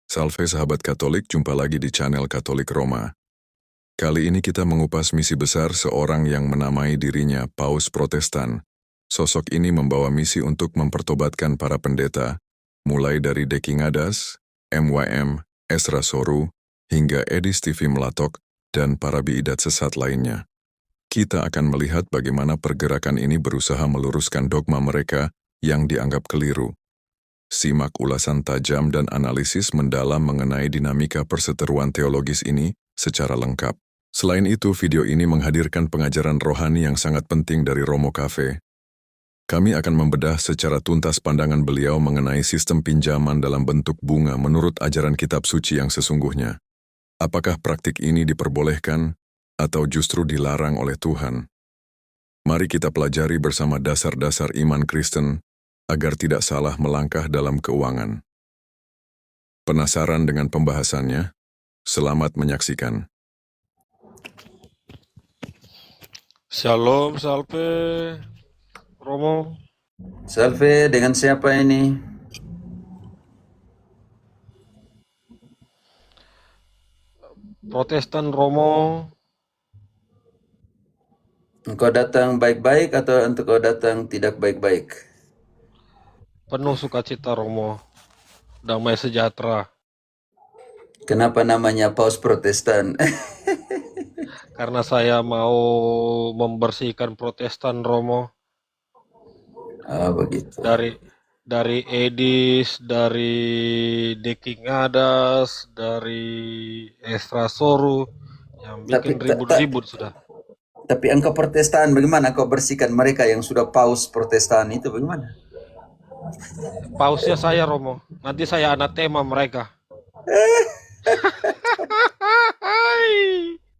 Salve sahabat Katolik, jumpa lagi di channel Katolik Roma. Kali ini kita mengupas misi besar seorang yang menamai dirinya Paus Protestan. Sosok ini membawa misi untuk mempertobatkan para pendeta, mulai dari Deki Ngadas, MYM, Esra Soru, hingga Edi Stivi Melatok, dan para biidat sesat lainnya. Kita akan melihat bagaimana pergerakan ini berusaha meluruskan dogma mereka yang dianggap keliru. Simak ulasan tajam dan analisis mendalam mengenai dinamika perseteruan teologis ini secara lengkap. Selain itu, video ini menghadirkan pengajaran rohani yang sangat penting dari Romo Cafe. Kami akan membedah secara tuntas pandangan beliau mengenai sistem pinjaman dalam bentuk bunga menurut ajaran kitab suci yang sesungguhnya. Apakah praktik ini diperbolehkan atau justru dilarang oleh Tuhan? Mari kita pelajari bersama dasar-dasar iman Kristen agar tidak salah melangkah dalam keuangan. Penasaran dengan pembahasannya? Selamat menyaksikan. Shalom, salve, Romo. Salve, dengan siapa ini? Protestan Romo. Engkau datang baik-baik atau engkau datang tidak baik-baik? Penuh sukacita Romo. Damai sejahtera. Kenapa namanya Paus Protestan? Karena saya mau membersihkan Protestan Romo. Begitu. Dari Edis, dari Deki Ngadas, dari Esra Soru. Yang bikin ribut-ribut sudah. Tapi engkau Protestan, bagaimana kau bersihkan mereka yang sudah Paus Protestan itu bagaimana? Pausnya saya Romo. Nanti saya anatema mereka.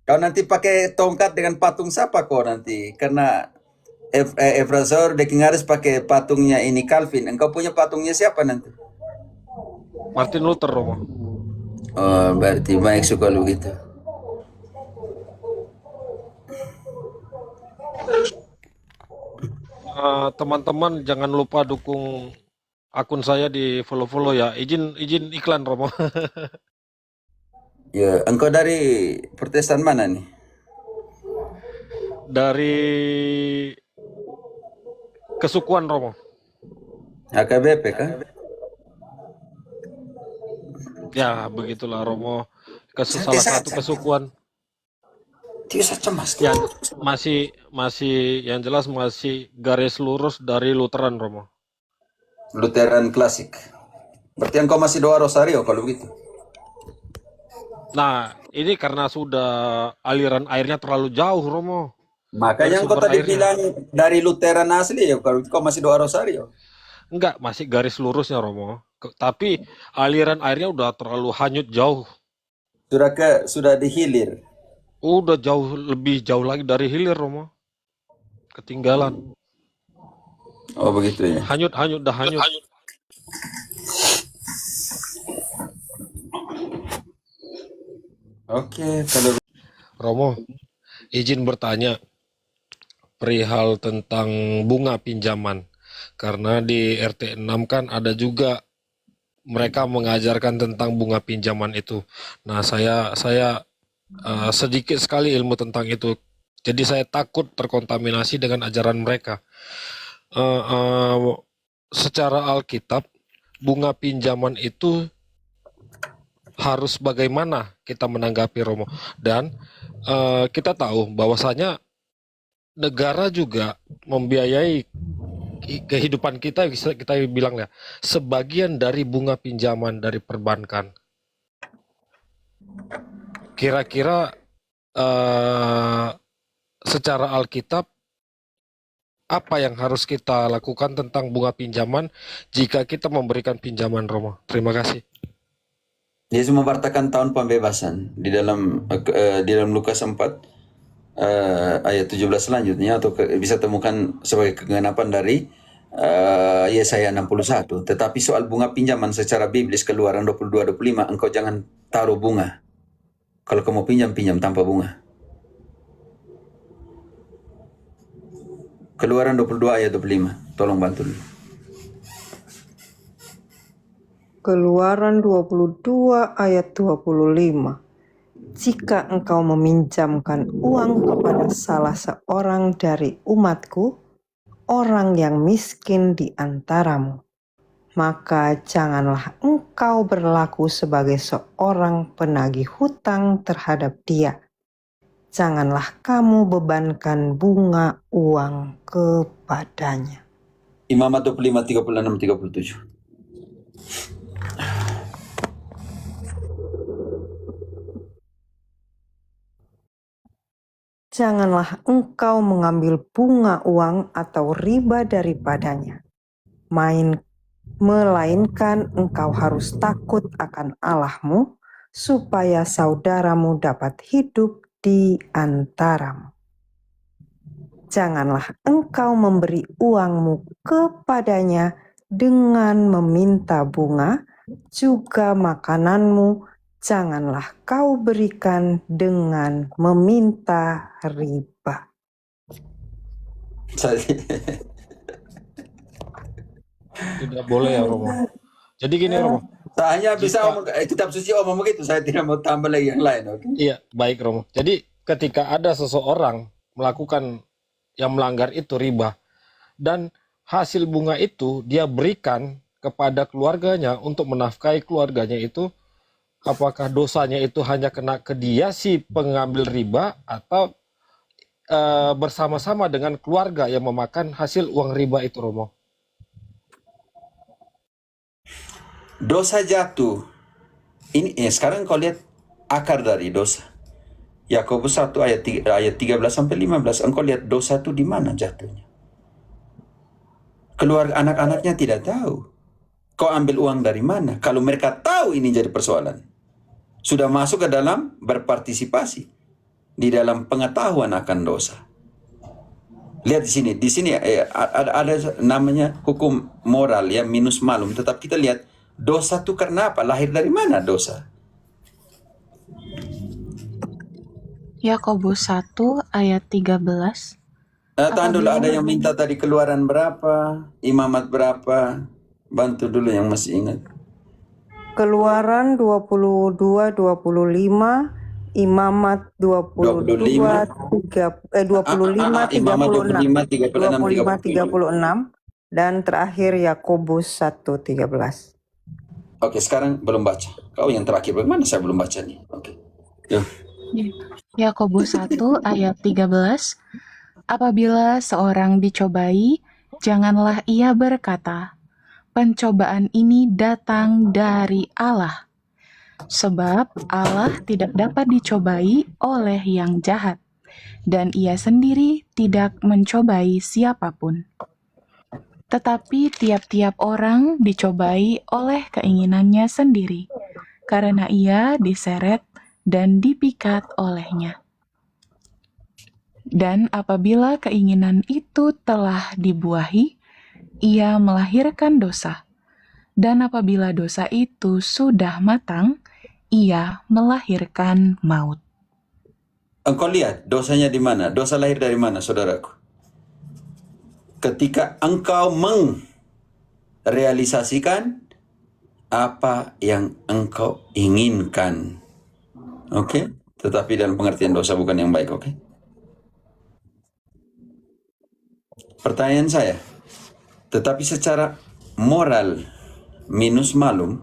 Kau nanti pakai tongkat dengan patung siapa kau nanti? Karena Efrazor Dekingaris pakai patungnya ini Calvin. Engkau punya patungnya siapa nanti? Martin Luther Romo. Oh, berarti baik suka lu gitu. Teman-teman jangan lupa dukung akun saya di follow ya. Izin iklan Romo. Ya, engkau dari Protestan mana nih? Dari kesukuan Romo. HKBP kah? Ya begitulah Romo. Salah satu kesukuan. Tidak cemas. Yang masih yang jelas masih garis lurus dari Lutheran Romo. Lutheran klasik. Berarti engkau masih doa rosario kalau begitu. Nah, ini karena sudah aliran airnya terlalu jauh Romo. Makanya engkau tadi bilang dari Lutheran asli ya, kalau kau masih doa rosario. Enggak, masih garis lurusnya Romo. Tapi aliran airnya udah terlalu hanyut jauh. Sudah dihilir. Udah lebih jauh lagi dari hilir Romo. Ketinggalan. Oh begitu ya. Hanyut. Oke, kalau Romo, izin bertanya perihal tentang bunga pinjaman. Karena di RT 6 kan ada juga mereka mengajarkan tentang bunga pinjaman itu. Nah, saya sedikit sekali ilmu tentang itu. Jadi saya takut terkontaminasi dengan ajaran mereka. Secara Alkitab, bunga pinjaman itu harus bagaimana kita menanggapi Romo. Dan kita tahu bahwasanya negara juga membiayai kehidupan kita, bisa kita bilang ya, sebagian dari bunga pinjaman dari perbankan. Kira-kira secara Alkitab apa yang harus kita lakukan tentang bunga pinjaman jika kita memberikan pinjaman Romo? Terima kasih. Yesus memberitakan tahun pembebasan di dalam Lukas 4 ayat 17 selanjutnya, atau bisa temukan sebagai kegenapan dari Yesaya 61. Tetapi soal bunga pinjaman secara biblis Keluaran 22-25, engkau jangan taruh bunga. Kalau kamu pinjam tanpa bunga. Keluaran 22 ayat 25. Tolong bantu dulu. Keluaran 22 ayat 25. Jika engkau meminjamkan uang kepada salah seorang dari umatku, orang yang miskin di antaramu, maka janganlah engkau berlaku sebagai seorang penagih hutang terhadap dia. Janganlah kamu bebankan bunga uang kepadanya. Imamat 25, 36, 37. Janganlah engkau mengambil bunga uang atau riba daripadanya. Melainkan engkau harus takut akan Allahmu, supaya saudaramu dapat hidup di antaramu. Janganlah engkau memberi uangmu kepadanya dengan meminta bunga, juga makananmu janganlah kau berikan dengan meminta riba. Tidak boleh ya Romo. Jadi gini Romo. Saya hanya bisa kitab suci omong begitu, saya tidak mau tambah lagi yang lain. Okay? Iya, baik Romo. Jadi ketika ada seseorang melakukan yang melanggar itu riba, dan hasil bunga itu dia berikan kepada keluarganya untuk menafkahi keluarganya itu, apakah dosanya itu hanya kena ke dia si pengambil riba atau bersama-sama dengan keluarga yang memakan hasil uang riba itu Romo? Dosa jatuh. Ini sekarang kau lihat akar dari dosa. Yakobus 1 ayat 13 sampai 15. Engkau lihat dosa itu di mana jatuhnya. Keluarga anak-anaknya tidak tahu. Kau ambil uang dari mana? Kalau mereka tahu, ini jadi persoalan. Sudah masuk ke dalam berpartisipasi di dalam pengetahuan akan dosa. Lihat di sini ada namanya hukum moral ya, minus malum. Tetap kita lihat dosa itu karena apa? Lahir dari mana dosa? Yakobus 1 ayat 13. Tahan dulu, ada yang minta tadi keluaran berapa, imamat berapa. Bantu dulu yang masih ingat. Keluaran 22, 25, imamat 22, 25, 36, dan terakhir Yakobus 1, 13. Oke, sekarang belum baca. Kau yang terakhir, bagaimana saya belum baca nih? Oke. Yuk. Yakobus 1 ayat 13. Apabila seorang dicobai, janganlah ia berkata, pencobaan ini datang dari Allah. Sebab Allah tidak dapat dicobai oleh yang jahat, dan ia sendiri tidak mencobai siapapun. Tetapi tiap-tiap orang dicobai oleh keinginannya sendiri, karena ia diseret dan dipikat olehnya. Dan apabila keinginan itu telah dibuahi, ia melahirkan dosa. Dan apabila dosa itu sudah matang, ia melahirkan maut. Engkau lihat dosanya di mana? Dosa lahir dari mana, saudaraku? Ketika engkau merealisasikan apa yang engkau inginkan. Oke? Tetapi dalam pengertian dosa bukan yang baik, oke? Pertanyaan saya, tetapi secara moral minus malum,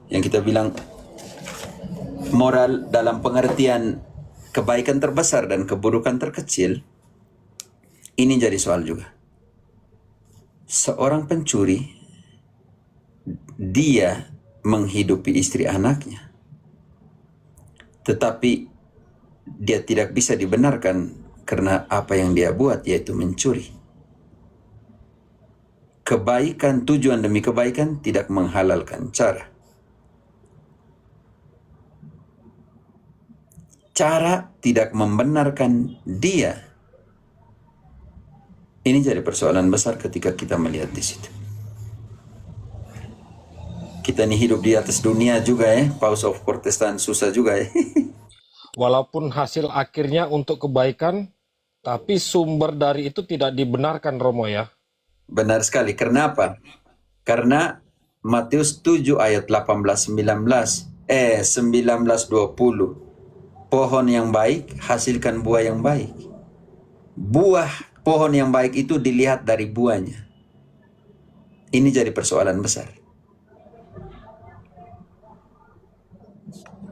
yang kita bilang moral dalam pengertian kebaikan terbesar dan keburukan terkecil, ini jadi soal juga. Seorang pencuri, dia menghidupi istri anaknya, tetapi dia tidak bisa dibenarkan karena apa yang dia buat, yaitu mencuri. Kebaikan, tujuan demi kebaikan tidak menghalalkan cara. Cara tidak membenarkan dia. Ini jadi persoalan besar ketika kita melihat di situ. Kita ini hidup di atas dunia juga ya, Paus of Protestan susah juga ya. Walaupun hasil akhirnya untuk kebaikan, tapi sumber dari itu tidak dibenarkan Romo ya. Benar sekali. Kenapa? Karena Matius 7 ayat 19-20. Pohon yang baik hasilkan buah yang baik. Buah pohon yang baik itu dilihat dari buahnya. Ini jadi persoalan besar.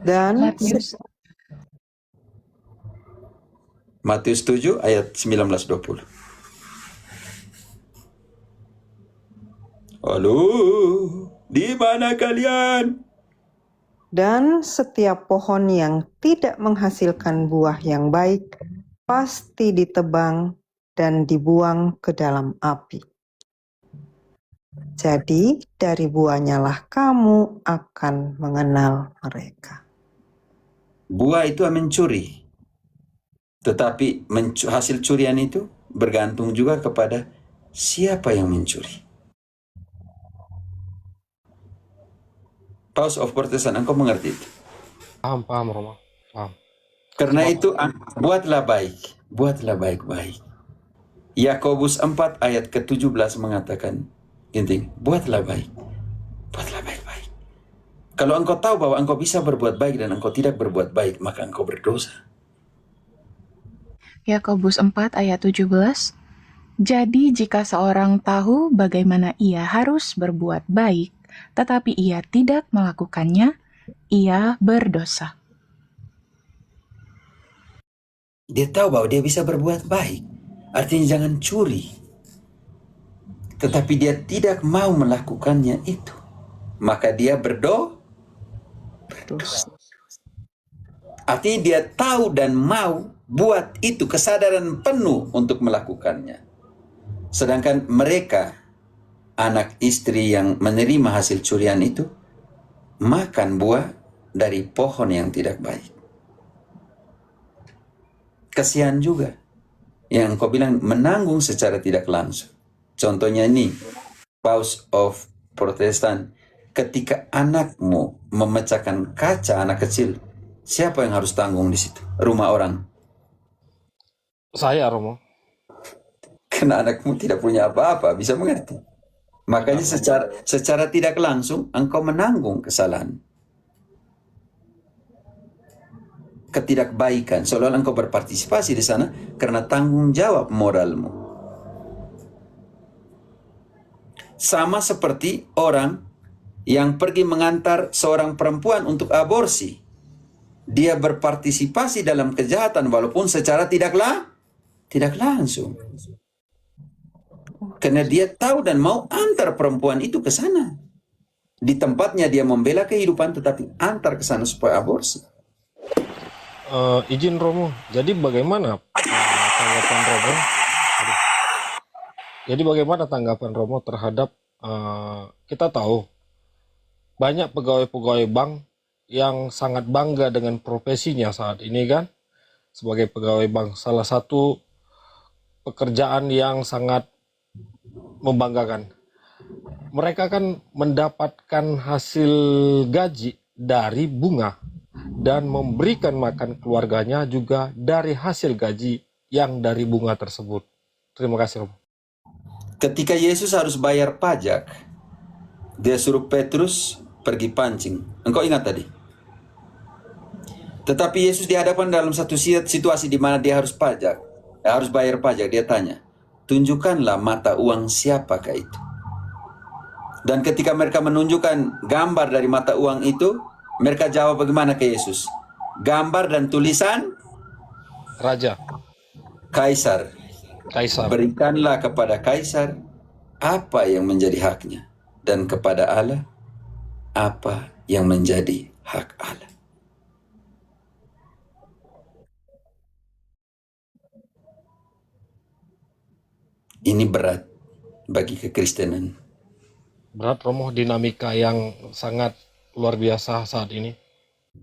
Dan Matius 7 ayat 19-20. Halo, di mana kalian? Dan setiap pohon yang tidak menghasilkan buah yang baik pasti ditebang dan dibuang ke dalam api. Jadi dari buahnya lah kamu akan mengenal mereka. Buah itu mencuri. Tetapi hasil curian itu bergantung juga kepada siapa yang mencuri. Paus of Protestant, engkau mengerti itu? Paham Romo. Paham. Karena itu buatlah baik-baik. Yakobus 4 ayat ke-17 mengatakan, intinya, buatlah baik-baik. Kalau engkau tahu bahwa engkau bisa berbuat baik dan engkau tidak berbuat baik, maka engkau berdosa. Yakobus 4 ayat 17. Jadi jika seorang tahu bagaimana ia harus berbuat baik, tetapi ia tidak melakukannya, ia berdosa. Dia tahu bahwa dia bisa berbuat baik. Artinya jangan curi. Tetapi dia tidak mau melakukannya itu. Maka dia berdosa. Artinya dia tahu dan mau buat itu, kesadaran penuh untuk melakukannya. Sedangkan mereka, anak istri yang menerima hasil curian itu, makan buah dari pohon yang tidak baik. Kasihan juga yang kau bilang menanggung secara tidak langsung. Contohnya ini, Paus of Protestant, ketika anakmu memecahkan kaca anak kecil, siapa yang harus tanggung di situ? Rumah orang. Saya Romo. Karena anakmu tidak punya apa-apa, bisa mengerti. Makanya secara tidak langsung engkau menanggung kesalahan. Ketidakbaikan, seolah-olah engkau berpartisipasi di sana karena tanggung jawab moralmu. Sama seperti orang yang pergi mengantar seorang perempuan untuk aborsi. Dia berpartisipasi dalam kejahatan walaupun secara tidak langsung. Karena dia tahu dan mau antar perempuan itu ke sana. Di tempatnya dia membela kehidupan tetapi antar ke sana supaya aborsi. Izin Romo, jadi bagaimana tanggapan Romo? Jadi bagaimana tanggapan Romo terhadap kita tahu banyak pegawai-pegawai bank yang sangat bangga dengan profesinya saat ini kan, sebagai pegawai bank, salah satu pekerjaan yang sangat membanggakan. Mereka kan mendapatkan hasil gaji dari bunga dan memberikan makan keluarganya juga dari hasil gaji yang dari bunga tersebut. Terima kasih, Romo. Ketika Yesus harus bayar pajak, dia suruh Petrus pergi pancing. Engkau ingat tadi? Tetapi Yesus dihadapkan dalam satu situasi di mana dia harus bayar pajak. Dia tanya, tunjukkanlah mata uang siapakah itu? Dan ketika mereka menunjukkan gambar dari mata uang itu, mereka jawab bagaimana ke Yesus? Gambar dan tulisan Raja, Kaisar. Kaisar. Berikanlah kepada Kaisar apa yang menjadi haknya, dan kepada Allah apa yang menjadi hak Allah. Ini berat bagi kekristenan. Berat Romo, dinamika yang sangat luar biasa saat ini.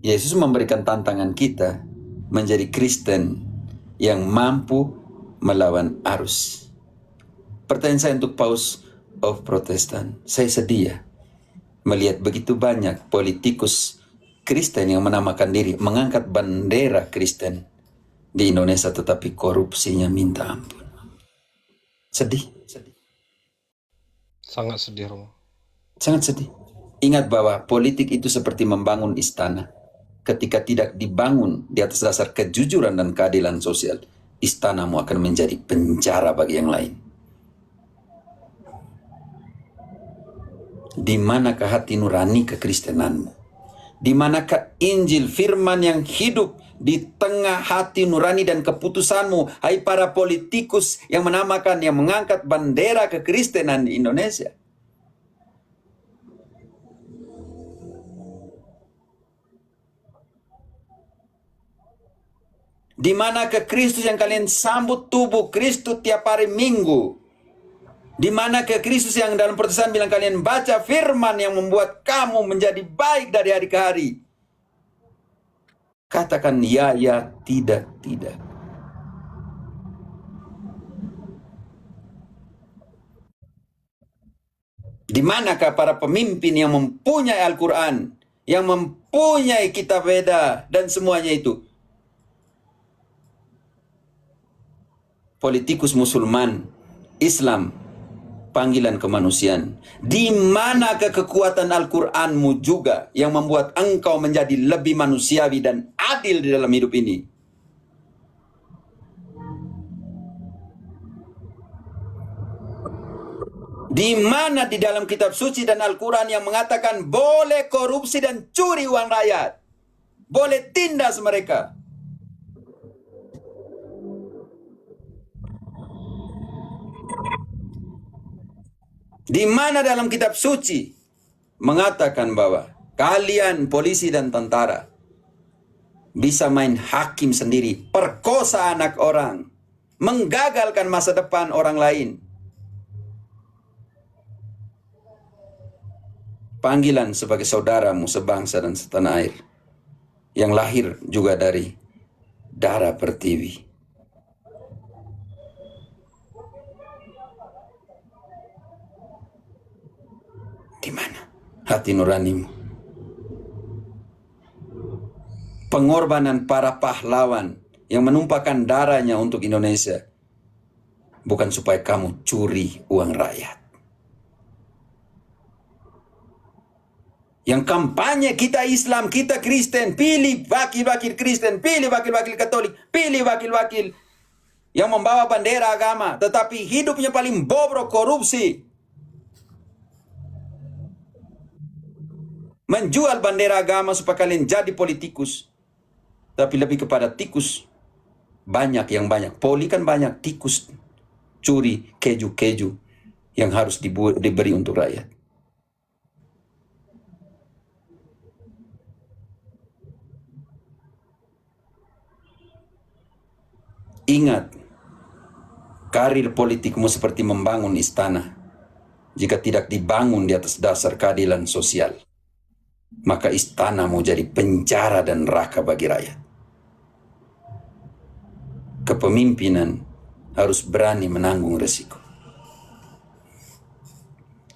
Yesus memberikan tantangan kita menjadi Kristen yang mampu melawan arus. Pertanyaan saya untuk Paus of Protestant, saya sedih melihat begitu banyak politikus Kristen yang menamakan diri mengangkat bendera Kristen di Indonesia, tetapi korupsinya minta ampun. Sedih. Sangat sedih Romo. Sangat sedih. Ingat bahwa politik itu seperti membangun istana. Ketika tidak dibangun di atas dasar kejujuran dan keadilan sosial, istanamu akan menjadi penjara bagi yang lain. Di manakah hati nurani kekristenanmu? Di manakah Injil firman yang hidup di tengah hati nurani dan keputusanmu, hai para politikus yang menamakan, yang mengangkat bendera kekristenan di Indonesia? Di manakah Kristus yang kalian sambut tubuh Kristus tiap hari Minggu? Di manakah Kristus yang dalam pertesan bilang kalian baca firman yang membuat kamu menjadi baik dari hari ke hari? Katakan ya, ya, tidak, tidak. Di manakah para pemimpin yang mempunyai Al-Quran, yang mempunyai kitab Veda, dan semuanya itu? Politikus Musulman, Islam, panggilan kemanusiaan. Di manakah kekuatan Al-Quranmu juga yang membuat engkau menjadi lebih manusiawi dan adil di dalam hidup ini? Di mana di dalam kitab suci dan Al-Quran yang mengatakan boleh korupsi dan curi uang rakyat? Boleh tindas mereka? Di mana dalam kitab suci mengatakan bahwa kalian polisi dan tentara bisa main hakim sendiri, perkosa anak orang, menggagalkan masa depan orang lain? Panggilan sebagai saudaramu sebangsa dan setanah air, yang lahir juga dari darah pertiwi. Di mana hati nuranimu? Pengorbanan para pahlawan yang menumpahkan darahnya untuk Indonesia bukan supaya kamu curi uang rakyat. Yang kampanye kita Islam, kita Kristen, pilih wakil-wakil Kristen, pilih wakil-wakil Katolik, pilih wakil-wakil yang membawa bendera agama, tetapi hidupnya paling bobrok, korupsi. Menjual bendera agama supaya kalian jadi politikus. Tapi lebih kepada tikus. Banyak yang banyak. Poli kan banyak. Tikus. Curi keju-keju yang harus diberi untuk rakyat. Ingat, karir politikmu seperti membangun istana. Jika tidak dibangun di atas dasar keadilan sosial, maka istanamu jadi penjara dan neraka bagi rakyat. Kepemimpinan harus berani menanggung resiko.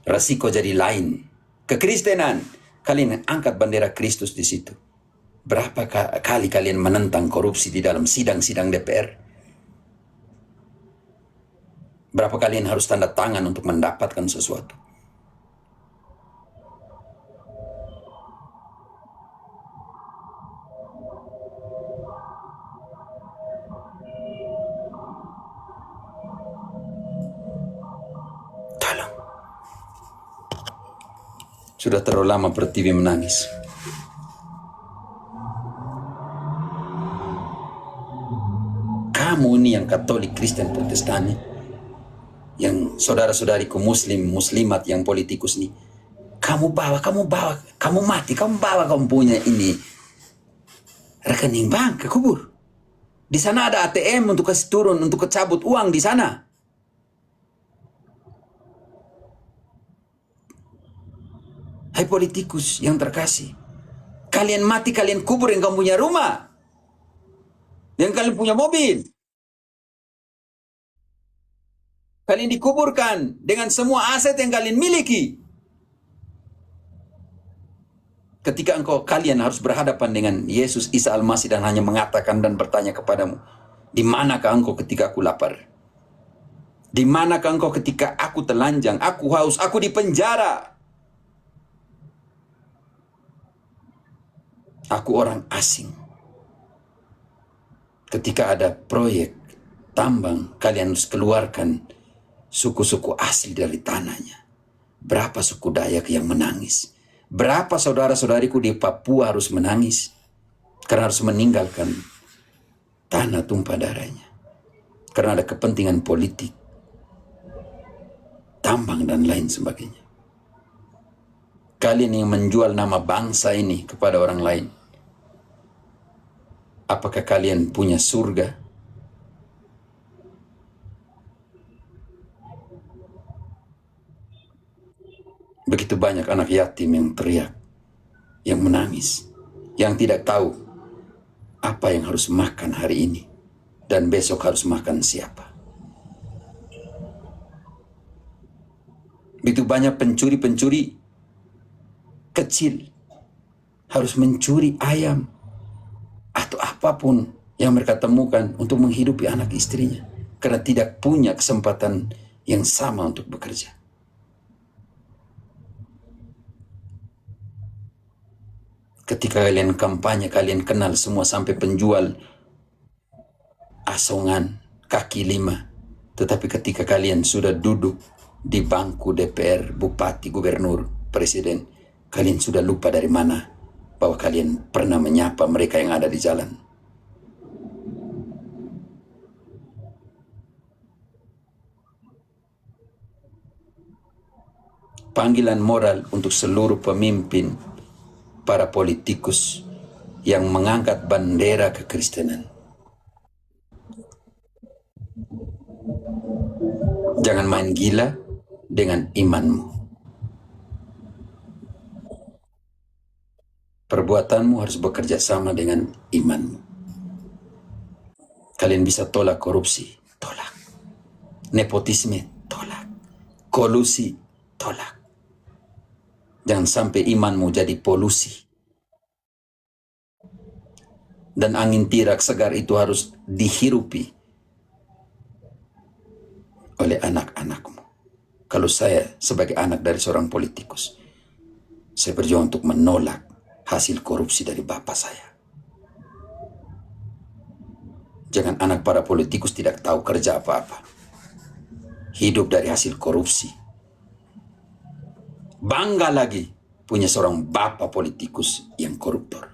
Resiko jadi lain. Kekristenan, kalian angkat bendera Kristus di situ. Berapa kali kalian menentang korupsi di dalam sidang-sidang DPR? Berapa kalian harus tanda tangan untuk mendapatkan sesuatu? Sudah terlalu lama Pertiwi menangis. Kamu ini yang Katolik, Kristen, Protestan, yang saudara-saudariku Muslim, Muslimat, yang politikus nih, kamu mati, kamu punya ini rekening bank ke kubur. Di sana ada ATM untuk kasih turun, untuk kecabut uang di sana. Hai politikus yang terkasih, kalian mati, kalian kubur yang kamu punya rumah, yang kalian punya mobil. Kalian dikuburkan dengan semua aset yang kalian miliki. Ketika kalian harus berhadapan dengan Yesus Isa Al-Masih dan hanya mengatakan dan bertanya kepadamu, di manakah engkau ketika aku lapar? Di manakah engkau ketika aku telanjang, aku haus, aku di penjara? Aku orang asing. Ketika ada proyek tambang, kalian harus keluarkan suku-suku asli dari tanahnya. Berapa suku Dayak yang menangis? Berapa saudara-saudariku di Papua harus menangis karena harus meninggalkan tanah tumpah darahnya karena ada kepentingan politik, tambang dan lain sebagainya. Kalian yang menjual nama bangsa ini kepada orang lain, apakah kalian punya surga? Begitu banyak anak yatim yang teriak, yang menangis, yang tidak tahu apa yang harus makan hari ini dan besok harus makan siapa. Begitu banyak pencuri-pencuri kecil harus mencuri ayam atau apapun yang mereka temukan untuk menghidupi anak istrinya karena tidak punya kesempatan yang sama untuk bekerja. Ketika kalian kampanye, kalian kenal semua sampai penjual asongan kaki lima. Tetapi ketika kalian sudah duduk di bangku DPR, bupati, gubernur, presiden, kalian sudah lupa dari mana bahwa kalian pernah menyapa mereka yang ada di jalan. Panggilan moral untuk seluruh pemimpin, para politikus yang mengangkat bendera kekristenan. Jangan main gila dengan imanmu. Perbuatanmu harus bekerja sama dengan imanmu. Kalian bisa tolak korupsi, tolak. Nepotisme, tolak. Kolusi, tolak. Jangan sampai imanmu jadi polusi. Dan angin tirak segar itu harus dihirupi oleh anak-anakmu. Kalau saya sebagai anak dari seorang politikus, saya berjuang untuk menolak hasil korupsi dari bapak saya. Jangan anak para politikus tidak tahu kerja apa-apa. Hidup dari hasil korupsi. Bangga lagi punya seorang bapak politikus yang koruptor.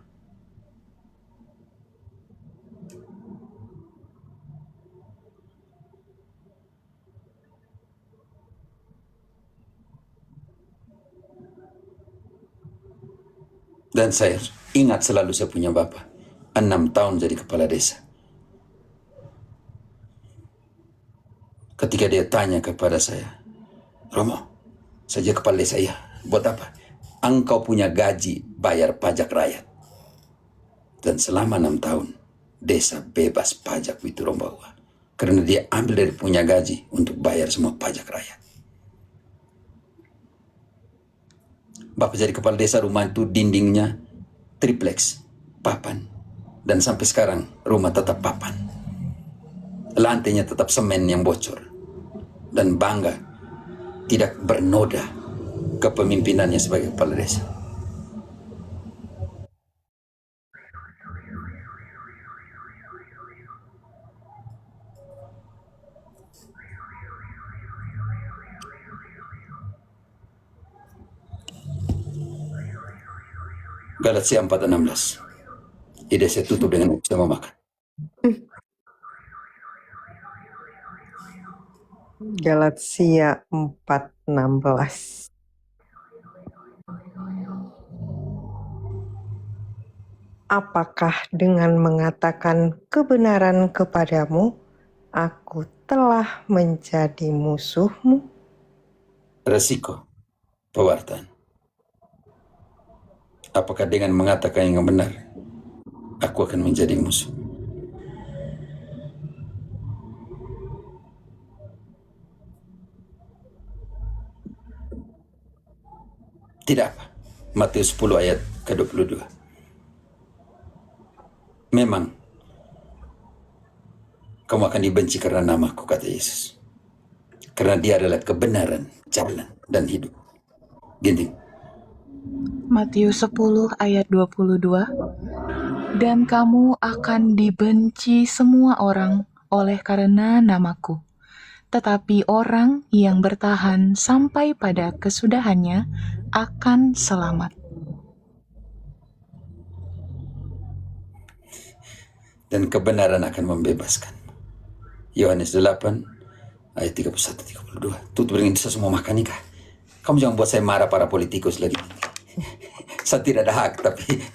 Dan saya ingat selalu saya punya bapak. 6 tahun jadi kepala desa. Ketika dia tanya kepada saya, Romo, saja kepala desa, ya, buat apa? Engkau punya gaji bayar pajak rakyat. Dan selama 6 tahun, desa bebas pajak itu Rombawa. Karena dia ambil dari punya gaji untuk bayar semua pajak rakyat. Bapak jadi kepala desa, rumah itu dindingnya triplex, papan. Dan sampai sekarang rumah tetap papan. Lantainya tetap semen yang bocor. Dan bangga tidak bernoda kepemimpinannya sebagai kepala desa. Galatia 4:16. Ide saya tutup dengan saya mau makan. Galatia 4:16. Apakah dengan mengatakan kebenaran kepadamu, aku telah menjadi musuhmu? Resiko pewartaan. Apakah dengan mengatakan yang benar, aku akan menjadi musuh? Tidak apa. Matius 10 ayat ke-22. Memang kamu akan dibenci karena namaku, kata Yesus. Karena dia adalah kebenaran, jalan, dan hidup. Ginting. Matius 10 ayat 22. Dan kamu akan dibenci semua orang oleh karena namaku. Tetapi orang yang bertahan sampai pada kesudahannya akan selamat. Dan kebenaran akan membebaskan. Yohanes 8 ayat 31-32. Tutup dengan itu semua makan nikah. Kamu jangan buat saya marah para politikus lagi. Saya tidak ada hak, tapi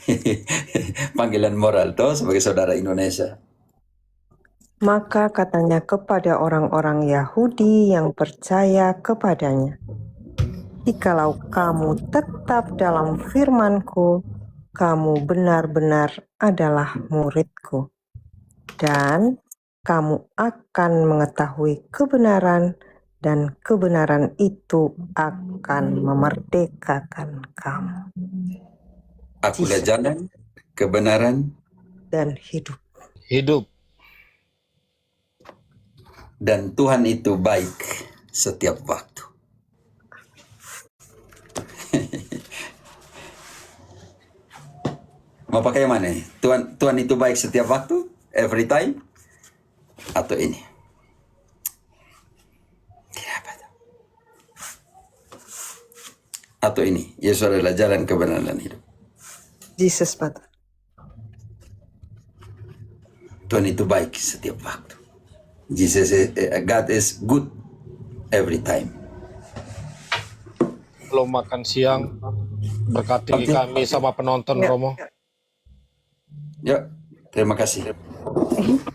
panggilan moral toh sebagai saudara Indonesia. Maka katanya kepada orang-orang Yahudi yang percaya kepadanya, "Jikalau kamu tetap dalam firman-Ku, kamu benar-benar adalah murid-Ku. Dan kamu akan mengetahui kebenaran, dan kebenaran itu akan memerdekakan kamu." Akulah jalan, kebenaran, Dan hidup. Hidup. dan Tuhan itu baik setiap waktu. Mau pakai yang mana? Tuhan itu baik setiap waktu, every time, atau ini? Tidak apa tuh. Atau ini, Yesus adalah jalan, kebenaran, dan hidup. Jesus, Pak. Tuhan itu baik setiap waktu. God is good every time. Belum makan siang. Berkati kami sama penonton, Romo. Ya, terima kasih.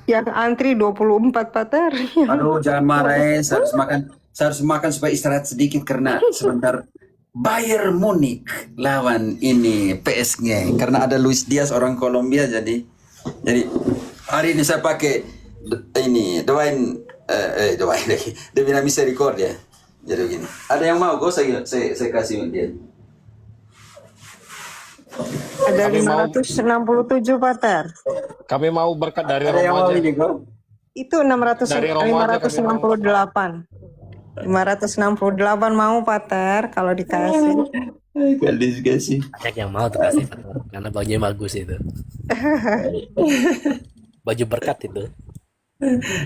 Yang antri 24, Pater. Aduh, jangan marah ya. Saya harus makan supaya istirahat sedikit karena sebentar Bayern Munich lawan ini PSG. Karena ada Luis Diaz orang Kolombia, jadi hari ini saya pakai ini Dwayne Divina Misericordia. Jadi begini. Ada yang mau? Gue saya kasih dia. Ada Kami mau- 567, Pater. Kami mau berkat dari Ada yang Romo mau aja. ini kok? Itu 600, Dari Romo aja kami 568. 568 mau, Pater, kalau dikasih. Gadis kasih. Banyak yang mau tuh kasih karena bajunya bagus itu. Baju berkat itu.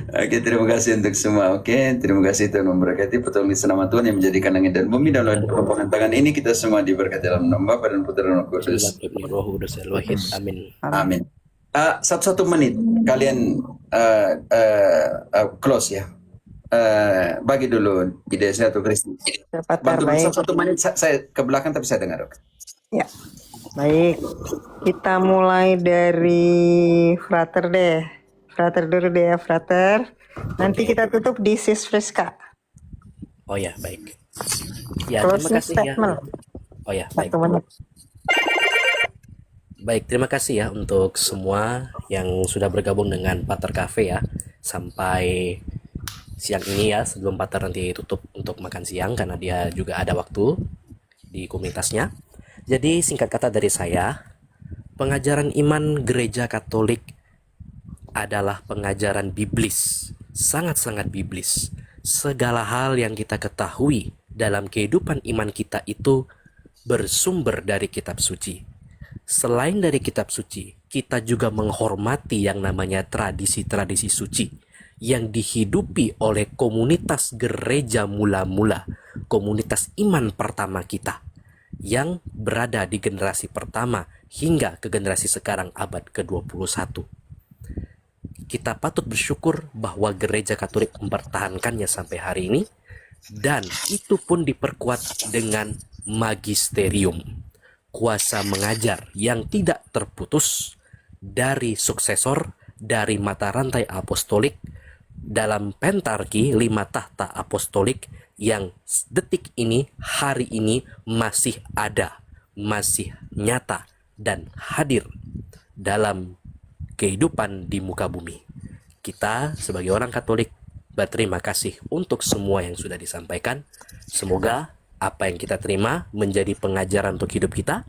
Oke, terima kasih untuk semua. Oke, terima kasih Tuhan memberkati. Pertolongan nama Tuhan yang menjadikan langit dan bumi, dan melalui perpindahan tangan ini kita semua diberkati dalam nama Bapa dan Putra dan Roh Kudus. Ibni Roh Kudus Al-Wahid. Amin. Amin. Satu menit kalian close ya. Bagi dulu ide saya atau Kristi. Pater, Bantu baik. satu menit, saya ke belakang tapi saya dengar. Ya, baik. Kita mulai dari Frater deh. Frater dulu deh ya, Frater. Nanti kita tutup di Sis Friska. Oh ya, baik. Ya, terima Closing kasih ya. statement. Oh ya, baik. 1 menit. Baik, terima kasih ya untuk semua yang sudah bergabung dengan Pater Cafe ya. Sampai siang ini ya, sebelum Pater nanti tutup untuk makan siang karena dia juga ada waktu di komunitasnya. Jadi singkat kata dari saya, pengajaran iman Gereja Katolik adalah pengajaran biblis, sangat-sangat biblis. Segala hal yang kita ketahui dalam kehidupan iman kita itu bersumber dari kitab suci. Selain dari kitab suci, kita juga menghormati yang namanya tradisi-tradisi suci yang dihidupi oleh komunitas gereja mula-mula, komunitas iman pertama kita yang berada di generasi pertama hingga ke generasi sekarang abad ke-21. Kita patut bersyukur bahwa gereja Katolik mempertahankannya sampai hari ini, dan itu pun diperkuat dengan magisterium, kuasa mengajar yang tidak terputus dari suksesor dari mata rantai apostolik dalam pentarki 5 tahta apostolik yang detik ini, hari ini masih ada, masih nyata dan hadir dalam kehidupan di muka bumi. Kita sebagai orang Katolik berterima kasih untuk semua yang sudah disampaikan. Semoga apa yang kita terima menjadi pengajaran untuk hidup kita,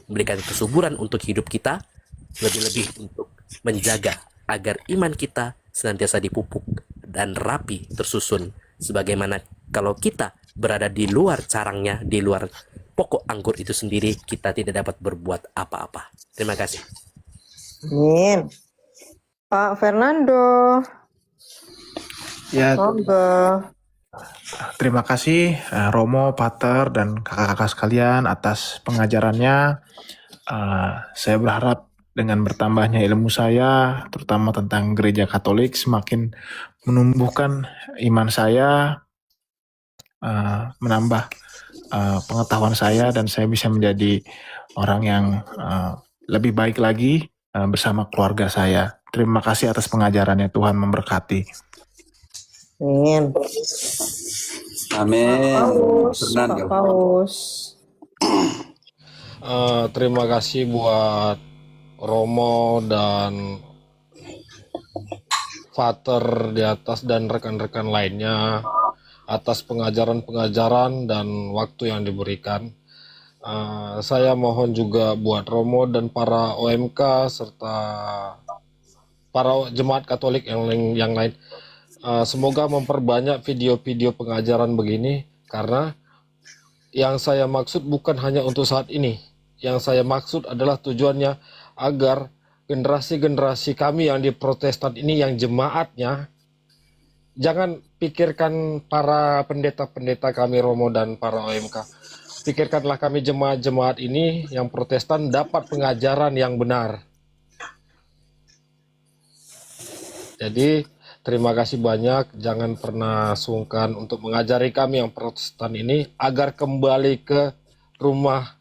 memberikan kesuburan untuk hidup kita, lebih-lebih untuk menjaga agar iman kita senantiasa dipupuk dan rapi tersusun. Sebagaimana kalau kita berada di luar carangnya, di luar pokok anggur itu sendiri, kita tidak dapat berbuat apa-apa. Terima kasih. Amin. Pak Fernando, Ya, monggo. terima kasih Romo, Pater, dan kakak-kakak sekalian atas pengajarannya. Saya berharap dengan bertambahnya ilmu saya, terutama tentang gereja Katolik, semakin menumbuhkan iman saya, menambah pengetahuan saya, dan saya bisa menjadi orang yang lebih baik lagi bersama keluarga saya. Terima kasih atas pengajarannya, Tuhan memberkati. Amin. Amin. Paus, Fernando. Pak Paus. Terima kasih buat Romo dan Pater di atas dan rekan-rekan lainnya atas pengajaran-pengajaran dan waktu yang diberikan. Saya mohon juga buat Romo dan para OMK serta para jemaat Katolik yang lain, semoga memperbanyak video-video pengajaran begini, karena yang saya maksud bukan hanya untuk saat ini. Yang saya maksud adalah tujuannya agar generasi-generasi kami yang di Protestan ini, yang jemaatnya, jangan pikirkan para pendeta-pendeta kami Romo dan para OMK. Pikirkanlah kami jemaat-jemaat ini yang Protestan dapat pengajaran yang benar. Jadi terima kasih banyak, jangan pernah sungkan untuk mengajari kami yang Protestan ini agar kembali ke rumah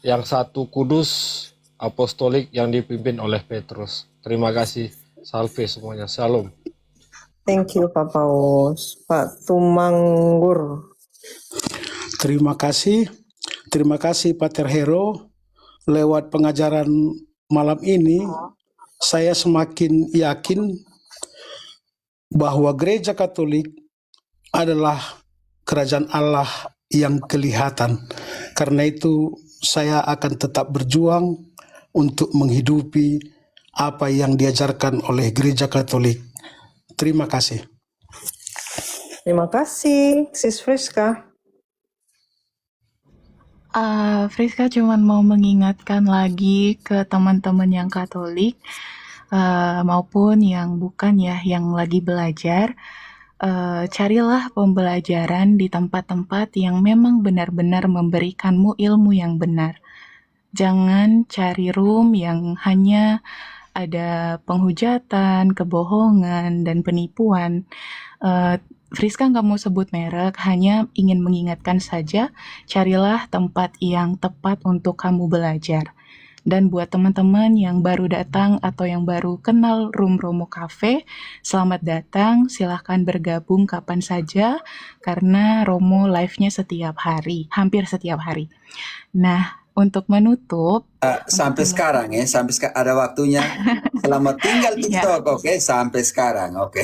yang satu kudus, apostolik yang dipimpin oleh Petrus. Terima kasih, salve semuanya, shalom. Thank you Pak Paus. Pak Tumanggur. Terima kasih Pater Hero. Lewat pengajaran malam ini, saya semakin yakin bahwa gereja Katolik adalah kerajaan Allah yang kelihatan. Karena itu saya akan tetap berjuang untuk menghidupi apa yang diajarkan oleh gereja Katolik. Terima kasih. Terima kasih, Sis Friska. Friska cuman mau mengingatkan lagi ke teman-teman yang Katolik, maupun yang bukan ya, yang lagi belajar, carilah pembelajaran di tempat-tempat yang memang benar-benar memberikanmu ilmu yang benar. Jangan cari room yang hanya ada penghujatan, kebohongan, dan penipuan. Friska nggak mau sebut merek, hanya ingin mengingatkan saja, carilah tempat yang tepat untuk kamu belajar. Dan buat teman-teman yang baru datang atau yang baru kenal Room Romo Cafe, selamat datang, silahkan bergabung kapan saja, karena Romo live-nya setiap hari, hampir setiap hari. Nah, untuk menutup, Sampai sekarang ya, ada waktunya. Selamat tinggal TikTok, oke? Sampai sekarang, oke.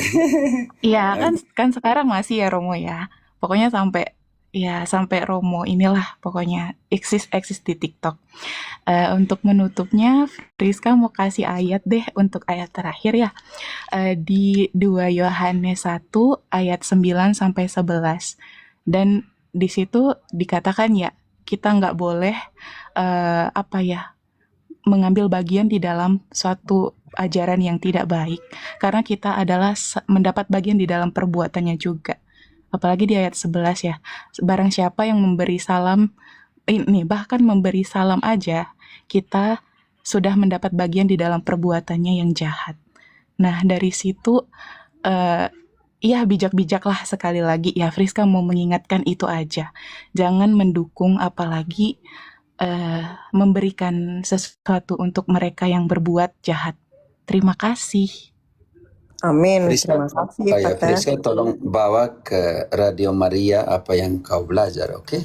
iya kan sekarang masih ya Romo ya, pokoknya sampai Romo inilah pokoknya eksis di TikTok. Untuk menutupnya, Friska mau kasih ayat deh untuk ayat terakhir ya. Di 2 Yohanes 1 ayat 9 sampai 11. Dan di situ dikatakan ya, kita nggak boleh mengambil bagian di dalam suatu ajaran yang tidak baik, karena kita adalah mendapat bagian di dalam perbuatannya juga. Apalagi di ayat 11 ya, barang siapa yang memberi salam, ini bahkan memberi salam aja, kita sudah mendapat bagian di dalam perbuatannya yang jahat. Nah, dari situ, ya bijak-bijaklah sekali lagi. Ya, Friska mau mengingatkan itu aja. Jangan mendukung, apalagi memberikan sesuatu untuk mereka yang berbuat jahat. Terima kasih. Amin. Friska, Terima kasih, Pater. Friska, tolong bawa ke Radio Maria apa yang kau belajar, oke?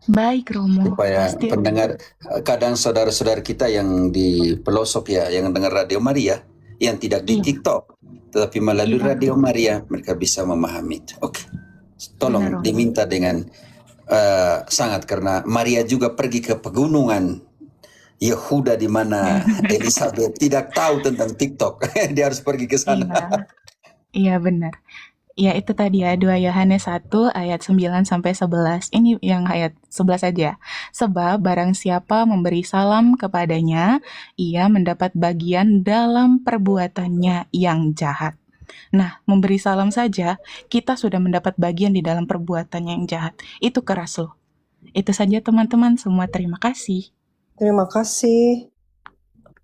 Baik, Romo. Supaya Pasti. pendengar, kadang saudara-saudara kita yang di pelosok ya, yang dengar Radio Maria, yang tidak di TikTok, tetapi melalui Radio Maria, mereka bisa memahami itu. Oke, tolong Benar, Romo. diminta dengan sangat, karena Maria juga pergi ke pegunungan Yehuda di mana Elizabeth tidak tahu tentang TikTok. Dia harus pergi ke sana. Iya benar. Ya, itu tadi ya, 2 Yohanes 1 ayat 9 sampai 11. Ini yang ayat 11 aja. Sebab barang siapa memberi salam kepadanya, ia mendapat bagian dalam perbuatannya yang jahat. Nah, memberi salam saja, kita sudah mendapat bagian di dalam perbuatannya yang jahat. Itu keras loh. Itu saja teman-teman, semua terima kasih. Terima kasih.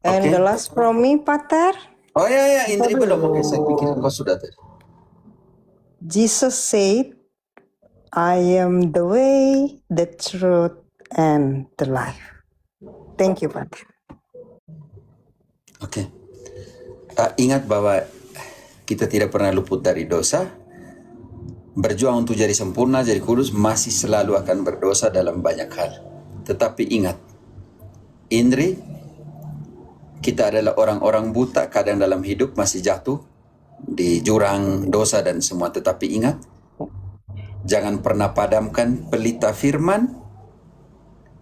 And Oke. the last from me, Pater. Oh ya, Indri belum. Oke, saya pikir kau sudah tadi. Jesus said, I am the way, the truth, and the life. Thank you, Pater. Oke. Ingat bahwa kita tidak pernah luput dari dosa. Berjuang untuk jadi sempurna, jadi kudus, masih selalu akan berdosa dalam banyak hal. Tetapi ingat, Indri, kita adalah orang-orang buta, kadang dalam hidup masih jatuh di jurang dosa dan semua. Tetapi ingat, jangan pernah padamkan pelita firman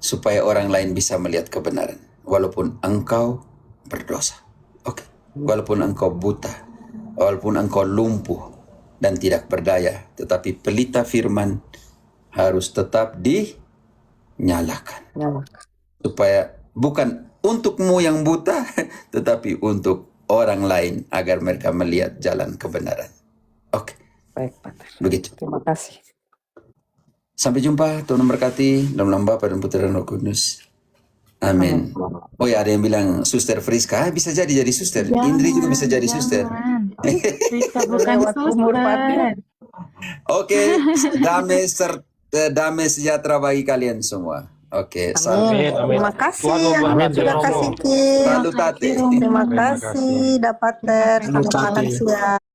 supaya orang lain bisa melihat kebenaran. Walaupun engkau berdosa. Oke. Walaupun engkau buta, walaupun engkau lumpuh dan tidak berdaya, tetapi pelita firman harus tetap dinyalakan. Supaya bukan untukmu yang buta, tetapi untuk orang lain agar mereka melihat jalan kebenaran. Oke. Baik, Pater. Begitu. Terima kasih. Sampai jumpa. Tuhan memberkati. Dalam nama Bapa dan Putra dan Roh Kudus. Amin. Oh ya, ada yang bilang Suster Friska. Bisa jadi suster. Indri juga bisa jadi suster. Friska bukan Lewat umur, Pater. suster. Oke. Damai sejahtera bagi kalian semua. Oke. Amin, amin. Terima kasih Tuhan yang memberkati sudah Romo. kasih tip. Salutate. Terima kasih, Pater. Selamat malam Terima kasih. siang.